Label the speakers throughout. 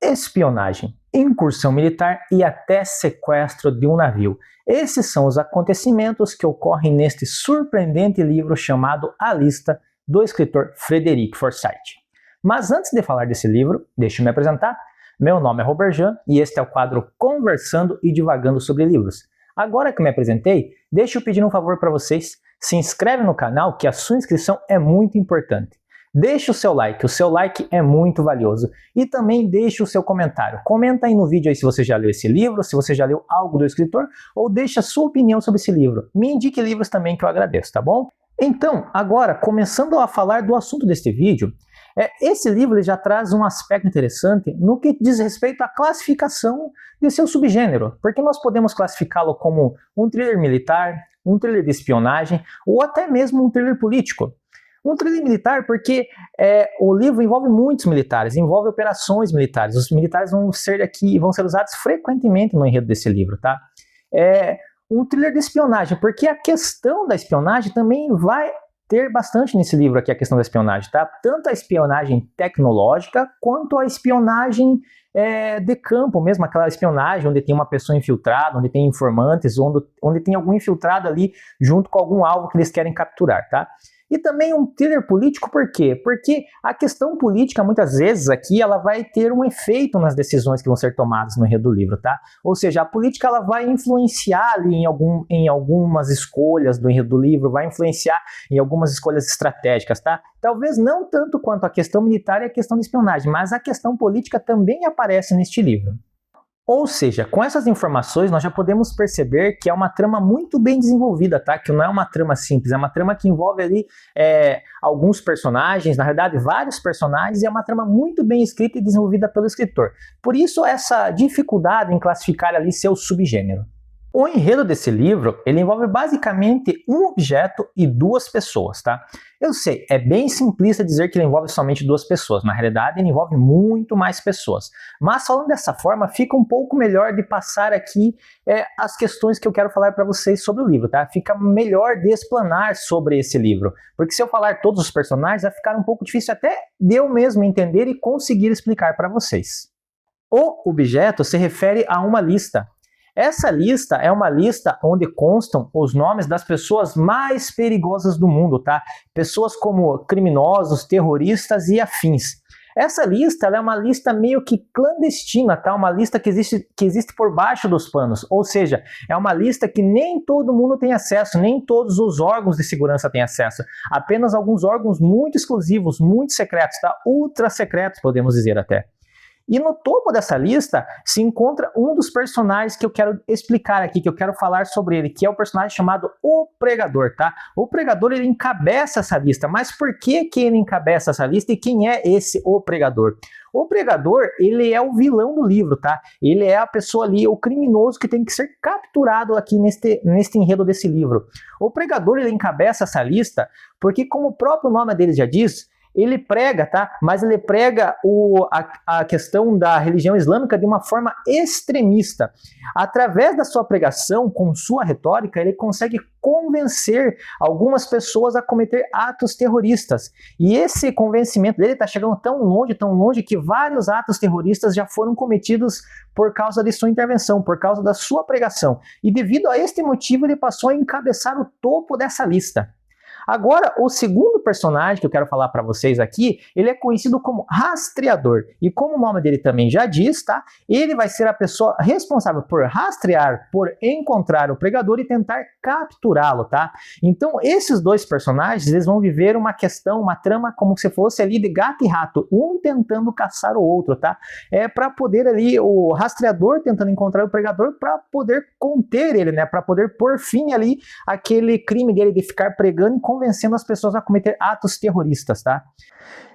Speaker 1: espionagem, incursão militar e até sequestro de um navio. Esses são os acontecimentos que ocorrem neste surpreendente livro chamado A Lista, do escritor Frederic Forsyth. Mas antes de falar desse livro, deixe eu me apresentar. Meu nome é Robert Jean e este é o quadro Conversando e Divagando sobre Livros. Agora que eu me apresentei, deixa eu pedir um favor para vocês. Se inscreve no canal, que a sua inscrição é muito importante. Deixe o seu like é muito valioso. E também deixe o seu comentário. Comenta aí no vídeo aí se você já leu esse livro, se você já leu algo do escritor, ou deixe a sua opinião sobre esse livro. Me indique livros também que eu agradeço, tá bom? Então, agora, começando a falar do assunto deste vídeo, esse livro ele já traz um aspecto interessante no que diz respeito à classificação de seu subgênero, porque nós podemos classificá-lo como um thriller militar, um thriller de espionagem, ou até mesmo um thriller político. Um thriller militar porque o livro envolve muitos militares, envolve operações militares. Os militares vão ser usados frequentemente no enredo desse livro, tá? Um thriller de espionagem, porque a questão da espionagem também vai ter bastante nesse livro aqui, a questão da espionagem, tá? Tanto a espionagem tecnológica, quanto a espionagem de campo mesmo, aquela espionagem onde tem uma pessoa infiltrada, onde tem informantes, onde tem algum infiltrado ali junto com algum alvo que eles querem capturar, tá? E também um thriller político, por quê? Porque a questão política, muitas vezes, aqui, ela vai ter um efeito nas decisões que vão ser tomadas no enredo do livro, tá? Ou seja, a política, ela vai influenciar ali em algumas escolhas do enredo do livro, vai influenciar em algumas escolhas estratégicas, tá? Talvez não tanto quanto a questão militar e a questão de espionagem, mas a questão política também aparece neste livro. Ou seja, com essas informações nós já podemos perceber que é uma trama muito bem desenvolvida, tá? Que não é uma trama simples, é uma trama que envolve ali alguns personagens, na verdade vários personagens, e é uma trama muito bem escrita e desenvolvida pelo escritor. Por isso essa dificuldade em classificar ali seu subgênero. O enredo desse livro, ele envolve basicamente um objeto e duas pessoas, tá? Eu sei, é bem simplista dizer que ele envolve somente duas pessoas, na realidade ele envolve muito mais pessoas. Mas falando dessa forma, fica um pouco melhor de passar aqui as questões que eu quero falar para vocês sobre o livro, tá? Fica melhor de explanar sobre esse livro, porque se eu falar todos os personagens, vai ficar um pouco difícil até de eu mesmo entender e conseguir explicar para vocês. O objeto se refere a uma lista. Essa lista é uma lista onde constam os nomes das pessoas mais perigosas do mundo, tá? Pessoas como criminosos, terroristas e afins. Essa lista ela é uma lista meio que clandestina, tá? Uma lista que existe por baixo dos panos, ou seja, é uma lista que nem todo mundo tem acesso, nem todos os órgãos de segurança têm acesso. Apenas alguns órgãos muito exclusivos, muito secretos, tá? Ultra secretos, podemos dizer até. E no topo dessa lista se encontra um dos personagens que eu quero explicar aqui, que eu quero falar sobre ele, que é o personagem chamado O Pregador, tá? O Pregador, ele encabeça essa lista, mas por que ele encabeça essa lista e quem é esse O Pregador? O Pregador, ele é o vilão do livro, tá? Ele é a pessoa ali, o criminoso que tem que ser capturado aqui neste enredo desse livro. O Pregador, ele encabeça essa lista porque, como o próprio nome dele já diz, ele prega, tá? Mas ele prega a questão da religião islâmica de uma forma extremista. Através da sua pregação, com sua retórica, ele consegue convencer algumas pessoas a cometer atos terroristas. E esse convencimento dele está chegando tão longe, que vários atos terroristas já foram cometidos por causa de sua intervenção, por causa da sua pregação. E devido a este motivo, ele passou a encabeçar o topo dessa lista. Agora, o segundo personagem que eu quero falar para vocês aqui, ele é conhecido como Rastreador. E como o nome dele também já diz, tá? Ele vai ser a pessoa responsável por rastrear, por encontrar o pregador e tentar capturá-lo, tá? Então, esses dois personagens, eles vão viver uma questão, uma trama como se fosse ali de gato e rato, um tentando caçar o outro, tá? Para poder ali, o rastreador tentando encontrar o pregador para poder conter ele, né? Para poder pôr fim ali aquele crime dele de ficar pregando e convencendo as pessoas a cometer atos terroristas, tá?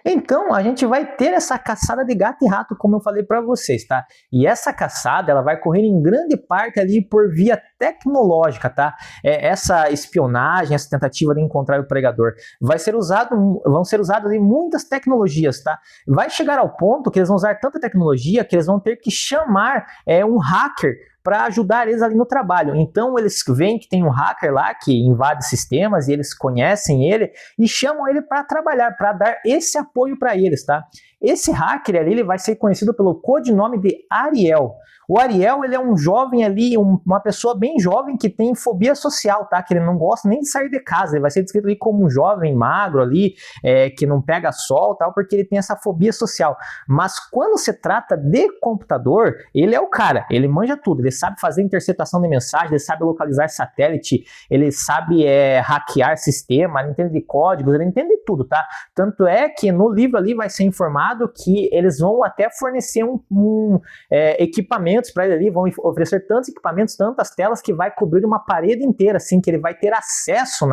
Speaker 1: Então, a gente vai ter essa caçada de gato e rato, como eu falei para vocês, tá? E essa caçada, ela vai correr em grande parte ali por via tecnológica, tá? Essa espionagem, essa tentativa de encontrar o pregador, vão ser usadas muitas tecnologias, tá? Vai chegar ao ponto que eles vão usar tanta tecnologia que eles vão ter que chamar um hacker para ajudar eles ali no trabalho. Então eles veem que tem um hacker lá que invade sistemas e eles conhecem ele e chamam ele para trabalhar, para dar esse apoio para eles, tá? Esse hacker ali, ele vai ser conhecido pelo codinome de Ariel. O Ariel, ele é um jovem ali, uma pessoa bem jovem que tem fobia social, tá? Que ele não gosta nem de sair de casa, ele vai ser descrito ali como um jovem magro ali, que não pega sol, tal, porque ele tem essa fobia social. Mas quando se trata de computador, ele é o cara, ele manja tudo, ele sabe fazer interceptação de mensagem, ele sabe localizar satélite, ele sabe hackear sistema, ele entende de códigos, ele entende de tudo, tá? Tanto é que no livro ali vai ser informado que eles vão até fornecer equipamentos para ele ali, vão oferecer tantos equipamentos, tantas telas que vai cobrir uma parede inteira, assim, que ele vai ter acesso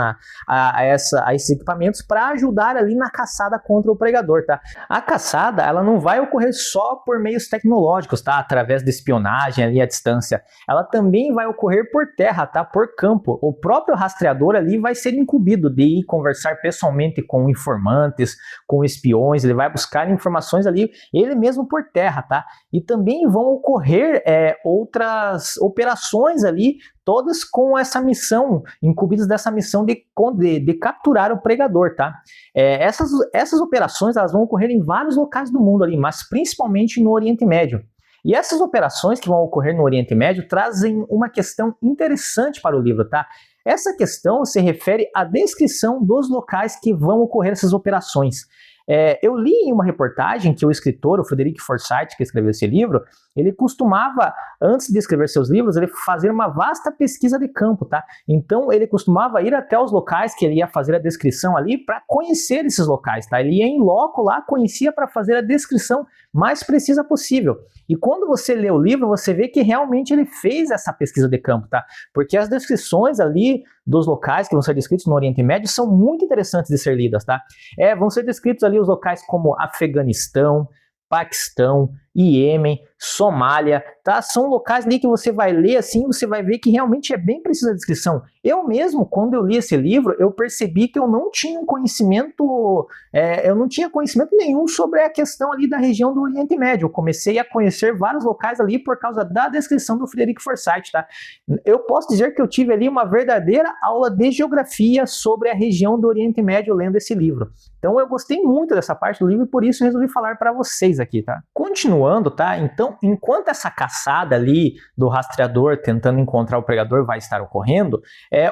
Speaker 1: a esses equipamentos para ajudar ali na caçada contra o pregador, tá? A caçada, ela não vai ocorrer só por meios tecnológicos, tá? Através de espionagem ali à distância. Ela também vai ocorrer por terra, tá? Por campo. O próprio rastreador ali vai ser incumbido de ir conversar pessoalmente com informantes, com espiões, ele vai buscar informações ali, ele mesmo por terra, tá? E também vão ocorrer outras operações ali, todas com essa missão, incumbidas dessa missão de capturar o pregador, tá? Essas operações, elas vão ocorrer em vários locais do mundo ali, mas principalmente no Oriente Médio. E essas operações que vão ocorrer no Oriente Médio trazem uma questão interessante para o livro, tá? Essa questão se refere à descrição dos locais que vão ocorrer essas operações. Eu li em uma reportagem que o escritor, o Frederick Forsyth, que escreveu esse livro, ele costumava, antes de escrever seus livros, ele fazer uma vasta pesquisa de campo, tá? Então ele costumava ir até os locais que ele ia fazer a descrição ali para conhecer esses locais, tá? Ele ia em loco lá, conhecia para fazer a descrição mais precisa possível. E quando você lê o livro, você vê que realmente ele fez essa pesquisa de campo, tá? Porque as descrições ali dos locais que vão ser descritos no Oriente Médio são muito interessantes de ser lidas, tá? Vão ser descritos ali os locais como Afeganistão, Paquistão, Iêmen, Somália, tá? São locais ali que você vai ler assim, você vai ver que realmente é bem precisa a descrição. Eu mesmo, quando eu li esse livro, eu percebi que eu não tinha conhecimento nenhum sobre a questão ali da região do Oriente Médio. Eu comecei a conhecer vários locais ali por causa da descrição do Frederick Forsyth, tá? Eu posso dizer que eu tive ali uma verdadeira aula de geografia sobre a região do Oriente Médio lendo esse livro. Então eu gostei muito dessa parte do livro e por isso resolvi falar para vocês aqui, tá? Continuando, tá? Então, enquanto essa caçada ali do rastreador tentando encontrar o pregador vai estar ocorrendo,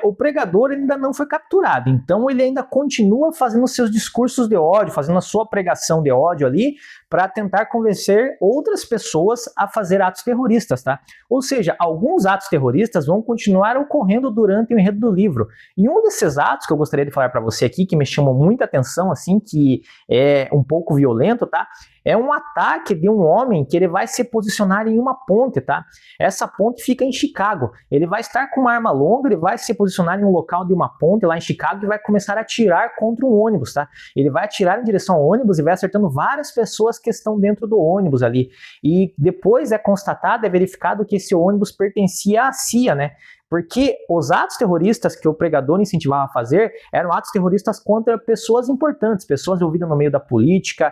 Speaker 1: o pregador ainda não foi capturado. Então ele ainda continua fazendo seus discursos de ódio, fazendo a sua pregação de ódio ali para tentar convencer outras pessoas a fazer atos terroristas, tá? Ou seja, alguns atos terroristas vão continuar ocorrendo durante o enredo do livro. E um desses atos que eu gostaria de falar para você aqui, que me chamou muita atenção, assim, que é um pouco violento, tá? É um ataque de um homem que ele vai se posicionar em uma ponte, tá? Essa ponte fica em Chicago. Ele vai estar com uma arma longa, ele vai se posicionar em um local de uma ponte lá em Chicago e vai começar a atirar contra um ônibus, tá? Ele vai atirar em direção ao ônibus e vai acertando várias pessoas que estão dentro do ônibus ali. E depois é constatado, é verificado que esse ônibus pertencia à CIA, né? Porque os atos terroristas que o pregador incentivava a fazer eram atos terroristas contra pessoas importantes, pessoas envolvidas no meio da política,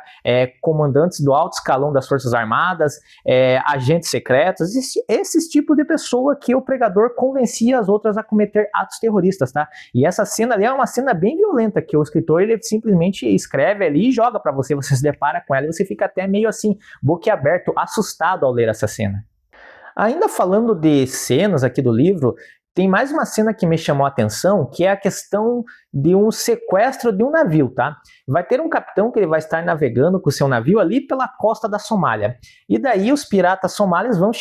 Speaker 1: comandantes do alto escalão das Forças Armadas, agentes secretos, esses tipos de pessoa que o pregador convencia as outras a cometer atos terroristas, tá? E essa cena ali é uma cena bem violenta, que o escritor ele simplesmente escreve ali e joga para você, você se depara com ela e você fica até meio assim, boquiaberto, assustado ao ler essa cena. Ainda falando de cenas aqui do livro, tem mais uma cena que me chamou a atenção, que é a questão de um sequestro de um navio, tá? Vai ter um capitão que ele vai estar navegando com o seu navio ali pela costa da Somália. E daí os piratas somálios vão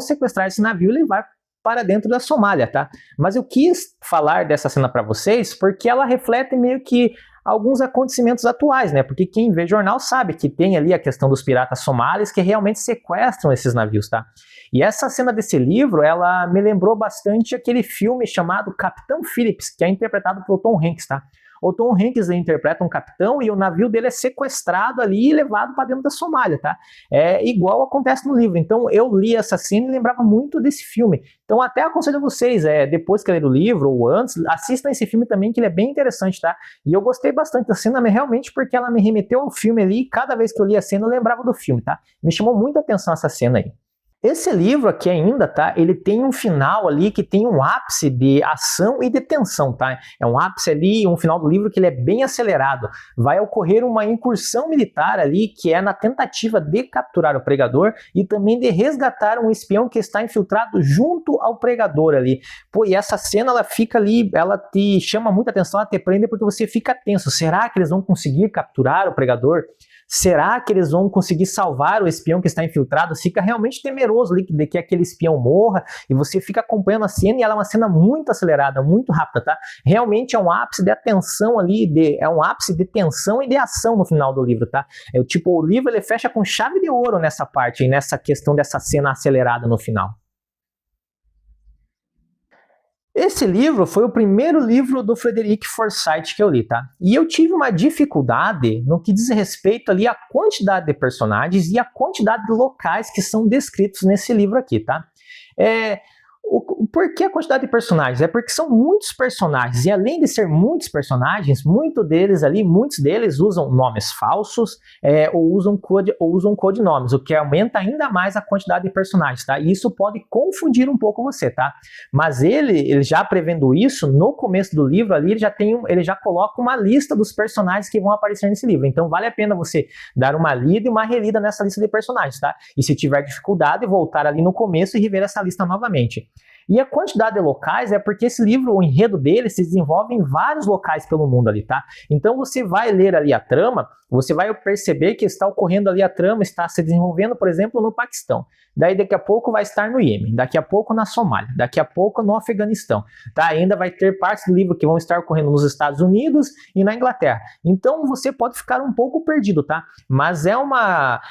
Speaker 1: sequestrar esse navio e levar para dentro da Somália, tá? Mas eu quis falar dessa cena para vocês porque ela reflete meio que alguns acontecimentos atuais, né? Porque quem vê jornal sabe que tem ali a questão dos piratas somalis que realmente sequestram esses navios, tá? E essa cena desse livro, ela me lembrou bastante aquele filme chamado Capitão Phillips, que é interpretado pelo Tom Hanks, tá? O Tom Hanks interpreta um capitão e o navio dele é sequestrado ali e levado para dentro da Somália, tá? É igual acontece no livro. Então eu li essa cena e lembrava muito desse filme. Então até aconselho a vocês, depois que ler o livro ou antes, assistam esse filme também, que ele é bem interessante, tá? E eu gostei bastante da cena, realmente porque ela me remeteu ao filme ali e cada vez que eu li a cena eu lembrava do filme, tá? Me chamou muita atenção essa cena aí. Esse livro aqui ainda, tá? Ele tem um final ali que tem um ápice de ação e de tensão, tá? É um ápice ali, um final do livro que ele é bem acelerado. Vai ocorrer uma incursão militar ali que é na tentativa de capturar o pregador e também de resgatar um espião que está infiltrado junto ao pregador ali. Pô, e essa cena ela fica ali, ela te chama muita atenção, ela te prende porque você fica tenso. Será que eles vão conseguir capturar o pregador? Será que eles vão conseguir salvar o espião que está infiltrado? Fica realmente temeroso ali de que aquele espião morra e você fica acompanhando a cena e ela é uma cena muito acelerada, muito rápida, tá? Realmente é um ápice de atenção ali, é um ápice de tensão e de ação no final do livro, tá? O livro ele fecha com chave de ouro nessa parte, nessa questão dessa cena acelerada no final. Esse livro foi o primeiro livro do Frederick Forsyth que eu li, tá? E eu tive uma dificuldade no que diz respeito ali à quantidade de personagens e à quantidade de locais que são descritos nesse livro aqui, tá? Por que a quantidade de personagens? É porque são muitos personagens, e além de ser muitos personagens, muitos deles usam nomes falsos, ou usam codinomes, o que aumenta ainda mais a quantidade de personagens, tá? E isso pode confundir um pouco você, tá? Mas ele já prevendo isso, no começo do livro ali, ele já coloca uma lista dos personagens que vão aparecer nesse livro. Então vale a pena você dar uma lida e uma relida nessa lista de personagens, tá? E se tiver dificuldade, voltar ali no começo e rever essa lista novamente. E a quantidade de locais é porque esse livro, o enredo dele, se desenvolve em vários locais pelo mundo ali, tá? Então você vai ler ali a trama, você vai perceber que está ocorrendo ali a trama, está se desenvolvendo, por exemplo, no Paquistão. Daí daqui a pouco vai estar no Iêmen, daqui a pouco na Somália, daqui a pouco no Afeganistão, tá? Ainda vai ter partes do livro que vão estar ocorrendo nos Estados Unidos e na Inglaterra. Então você pode ficar um pouco perdido, tá? Mas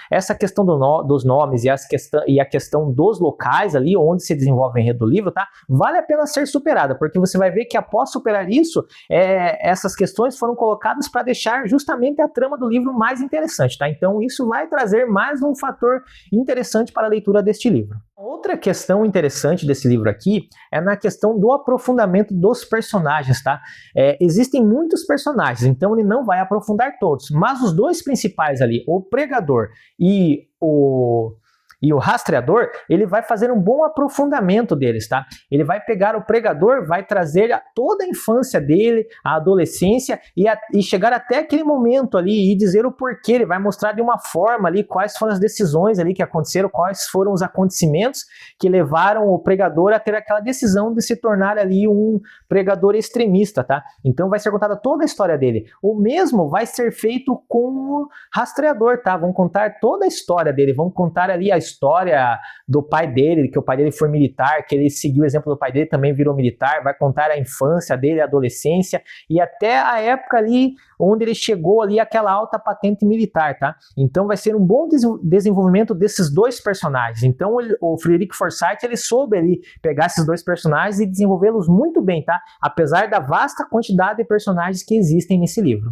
Speaker 1: essa questão dos nomes e a questão dos locais ali, onde se desenvolve o enredo do livro, tá? Vale a pena ser superada, porque você vai ver que após superar isso, essas questões foram colocadas para deixar justamente a trama do livro mais interessante, tá? Então isso vai trazer mais um fator interessante para a leitura deste livro. Outra questão interessante desse livro aqui é na questão do aprofundamento dos personagens, tá? Existem muitos personagens, então ele não vai aprofundar todos, mas os dois principais ali, o pregador e o rastreador, ele vai fazer um bom aprofundamento deles, tá? Ele vai pegar o pregador, vai trazer toda a infância dele, a adolescência e chegar até aquele momento ali e dizer o porquê. Ele vai mostrar de uma forma ali quais foram as decisões ali que aconteceram, quais foram os acontecimentos que levaram o pregador a ter aquela decisão de se tornar ali um pregador extremista, tá? Então vai ser contada toda a história dele. O mesmo vai ser feito com o rastreador, tá? Vão contar toda a história dele, vão contar ali a história do pai dele, que o pai dele foi militar, que ele seguiu o exemplo do pai dele, também virou militar, vai contar a infância dele, a adolescência e até a época ali onde ele chegou ali àquela alta patente militar, tá? Então vai ser um bom desenvolvimento desses dois personagens. Então o Frederick Forsyth, ele soube ali pegar esses dois personagens e desenvolvê-los muito bem, tá? Apesar da vasta quantidade de personagens que existem nesse livro.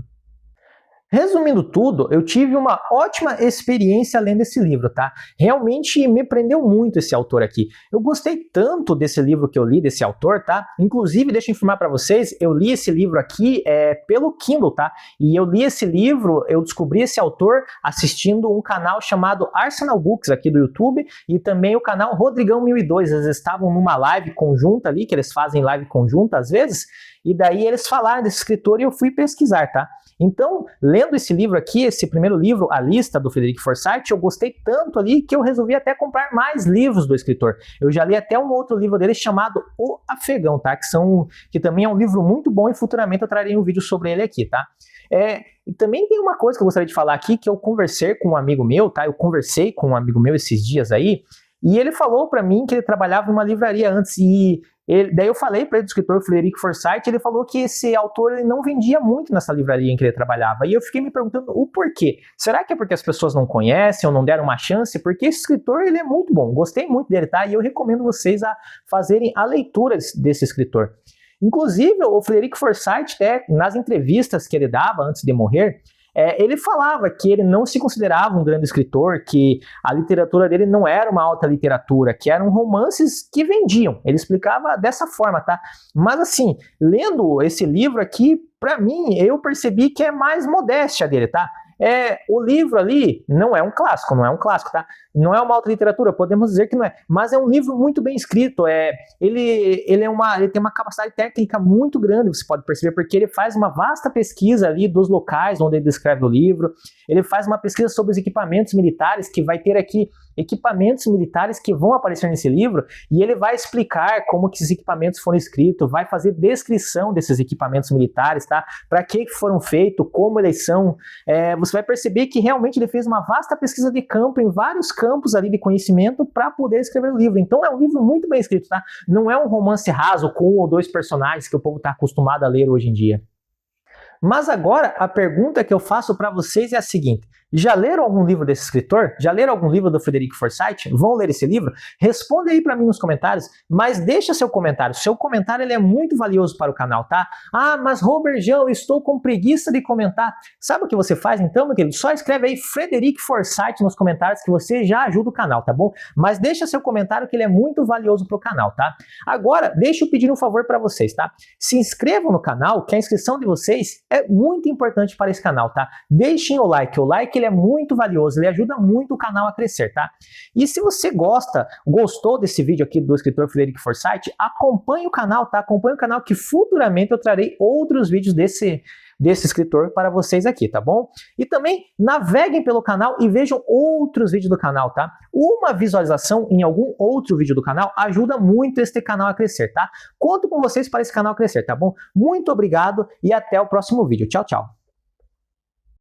Speaker 1: Resumindo tudo, eu tive uma ótima experiência lendo esse livro, tá? Realmente me prendeu muito esse autor aqui. Eu gostei tanto desse livro que eu li, desse autor, tá? Inclusive, deixa eu informar para vocês, eu li esse livro aqui pelo Kindle, tá? E eu li esse livro, eu descobri esse autor assistindo um canal chamado Arsenal Books aqui do YouTube e também o canal Rodrigão 1002. Eles estavam numa live conjunta ali, que eles fazem live conjunta às vezes, e daí eles falaram desse escritor e eu fui pesquisar, tá? Então, lendo esse livro aqui, esse primeiro livro, A Lista, do Frederick Forsyth, eu gostei tanto ali que eu resolvi até comprar mais livros do escritor. Eu já li até um outro livro dele chamado O Afegão, tá? Que também é um livro muito bom e futuramente eu trarei um vídeo sobre ele aqui, tá? E também tem uma coisa que eu gostaria de falar aqui, que eu conversei com um amigo meu, tá? Eu conversei com um amigo meu esses dias aí, e ele falou para mim que ele trabalhava numa livraria antes, daí eu falei para ele do escritor Frederick Forsyth, ele falou que esse autor ele não vendia muito nessa livraria em que ele trabalhava, e eu fiquei me perguntando o porquê. Será que é porque as pessoas não conhecem ou não deram uma chance? Porque esse escritor ele é muito bom, gostei muito dele, tá? E eu recomendo vocês a fazerem a leitura desse escritor. Inclusive, o Frederick Forsyth, nas entrevistas que ele dava antes de morrer, ele falava que ele não se considerava um grande escritor, que a literatura dele não era uma alta literatura, que eram romances que vendiam. Ele explicava dessa forma, tá? Mas assim, lendo esse livro aqui, pra mim, eu percebi que é mais modéstia dele, tá? O livro ali não é um clássico, tá? Não é uma alta literatura, podemos dizer que não é, mas é um livro muito bem escrito, ele tem uma capacidade técnica muito grande, você pode perceber, porque ele faz uma vasta pesquisa ali dos locais onde ele descreve o livro, ele faz uma pesquisa sobre os equipamentos militares, que vai ter aqui equipamentos militares que vão aparecer nesse livro, e ele vai explicar como que esses equipamentos foram escritos, vai fazer descrição desses equipamentos militares, tá? Para que foram feitos, como eles são. Você vai perceber que realmente ele fez uma vasta pesquisa de campo em vários campos ali de conhecimento para poder escrever o livro. Então é um livro muito bem escrito, tá? Não é um romance raso com 1 ou 2 personagens que o povo está acostumado a ler hoje em dia. Mas agora a pergunta que eu faço para vocês é a seguinte: já leram algum livro desse escritor? Já leram algum livro do Frederic Forsyth? Vão ler esse livro? Responde aí para mim nos comentários, mas deixa seu comentário. Seu comentário ele é muito valioso para o canal, tá? Ah, mas Robertão, eu estou com preguiça de comentar. Sabe o que você faz então, meu querido? Só escreve aí Frederic Forsyth nos comentários que você já ajuda o canal, tá bom? Mas deixa seu comentário que ele é muito valioso para o canal, tá? Agora, deixa eu pedir um favor para vocês, tá? Se inscrevam no canal, que a inscrição de vocês é muito importante para esse canal, tá? Deixem o like ele é muito valioso, ele ajuda muito o canal a crescer, tá? E se você gostou desse vídeo aqui do escritor Frederic Forsyth, acompanhe o canal, tá? Acompanhe o canal que futuramente eu trarei outros vídeos desse escritor para vocês aqui, tá bom? E também naveguem pelo canal e vejam outros vídeos do canal, tá? Uma visualização em algum outro vídeo do canal ajuda muito este canal a crescer, tá? Conto com vocês para esse canal crescer, tá bom? Muito obrigado e até o próximo vídeo. Tchau, tchau!